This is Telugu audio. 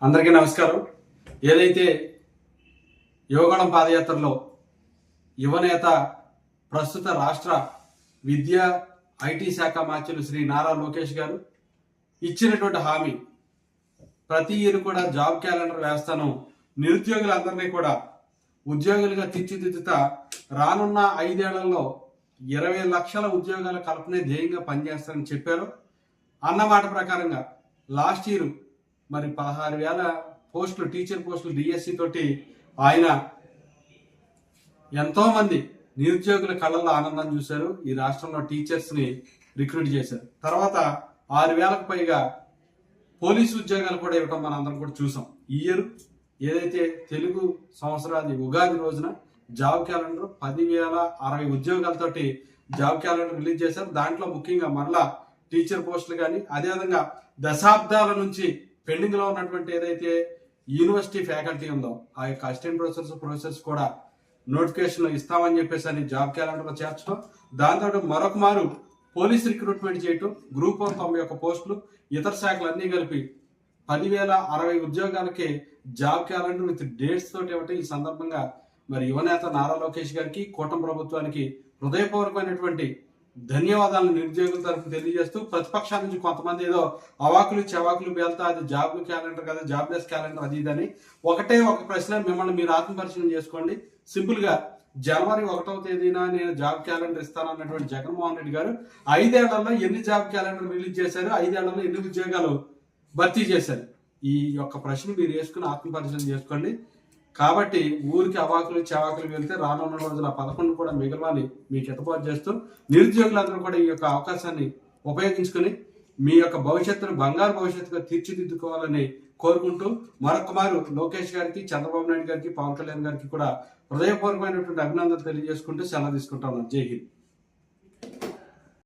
అందరికీ నమస్కారం. ఏదైతే యువగళం పాదయాత్రలో యువనేత ప్రస్తుత రాష్ట్ర విద్యా ఐటీ శాఖ మార్చులు శ్రీ నారా లోకేష్ గారు ఇచ్చినటువంటి హామీ, ప్రతి ఇయర్ కూడా జాబ్ క్యాలెండర్ వేస్తాను, నిరుద్యోగులందరినీ కూడా ఉద్యోగులుగా తీర్చిదిద్దుతా రానున్న 5 ఏళ్లలో 20 లక్షల ఉద్యోగాల కల్పనే ధ్యేయంగా పనిచేస్తారని చెప్పారు. అన్నమాట ప్రకారంగా లాస్ట్ ఇయర్ మరి 16,000 పోస్టులు, టీచర్ పోస్టులు డిఎస్సి తోటి ఆయన ఎంతో మంది నిరుద్యోగుల కళ్ళల్లో ఆనందం చూశారు. ఈ రాష్ట్రంలో టీచర్స్ ని రిక్రూట్ చేశారు. తర్వాత 6,000కు పైగా పోలీసు ఉద్యోగాలు కూడా ఇవ్వడం మనం అందరం కూడా చూసాం. ఈ ఇయర్ ఏదైతే తెలుగు సంవత్సరాది ఉగాది రోజున జాబ్ క్యాలెండర్ 10,060 ఉద్యోగాలతోటి జాబ్ క్యాలెండర్ రిలీజ్ చేశారు. దాంట్లో ముఖ్యంగా మరలా టీచర్ పోస్టులు కానీ, అదేవిధంగా దశాబ్దాల నుంచి పెండింగ్ లో ఉన్నటువంటి ఏదైతే యూనివర్సిటీ ఫ్యాకల్టీ ఉందో ఆ యొక్క అసిస్టెంట్ ప్రొఫెసర్స్ కూడా నోటిఫికేషన్ ఇస్తామని చెప్పేసి అని జాబ్ క్యాలెండర్ చేర్చడం, దాంతో మరొక మారు పోలీస్ రిక్రూట్మెంట్ చేయటం, గ్రూప్ 1 91 పోస్టులు, ఇతర శాఖలు అన్ని కలిపి 10,060 ఉద్యోగాలకి జాబ్ క్యాలెండర్ విత్ డేట్స్ తోటి ఇవ్వటం. ఈ సందర్భంగా మరి యువనేత నారా లోకేష్ గారికి, కూటమి ప్రభుత్వానికి హృదయపూర్వకమైనటువంటి ధన్యవాదాలను నిరుద్యోగుల తరఫున తెలియజేస్తూ, ప్రతిపక్షాల నుంచి కొంతమంది ఏదో అవాకులు చెవాకులు పేల్తా అది జాబ్ క్యాలెండర్ కదా, జాబ్లెస్ క్యాలెండర్ అది ఇదని ఒకటే ఒక ప్రశ్న, మిమ్మల్ని మీరు ఆత్మపరిశీలన చేసుకోండి. సింపుల్ గా జనవరి 1వ తేదీన నేను జాబ్ క్యాలెండర్ ఇస్తాను అన్నటువంటి జగన్మోహన్ రెడ్డి గారు 5 ఏళ్లలో ఎన్ని జాబ్ క్యాలెండర్ రిలీజ్ చేశారు, 5 ఏళ్లలో ఎన్ని ఉద్యోగాలు భర్తీ చేశారు? ఈ యొక్క ప్రశ్న మీరు వేసుకుని ఆత్మపరిశీలన చేసుకోండి. కాబట్టి ఊరికి అవాకులు చెవాకులు వెళ్తే రానున్న రోజుల 11 కూడా మిగలవాలని మీకు ఎత్తపాటు చేస్తూ, నిరుద్యోగులందరూ కూడా ఈ యొక్క అవకాశాన్ని ఉపయోగించుకుని మీ యొక్క భవిష్యత్తును బంగారు భవిష్యత్తుగా తీర్చిదిద్దుకోవాలని కోరుకుంటూ, మరొక మారు లోకేష్ గారికి, చంద్రబాబు నాయుడు గారికి, పవన్ కళ్యాణ్ గారికి కూడా హృదయపూర్వకమైనటువంటి అభినందనలు తెలియజేసుకుంటూ సెలవు తీసుకుంటాను. జై హింద్.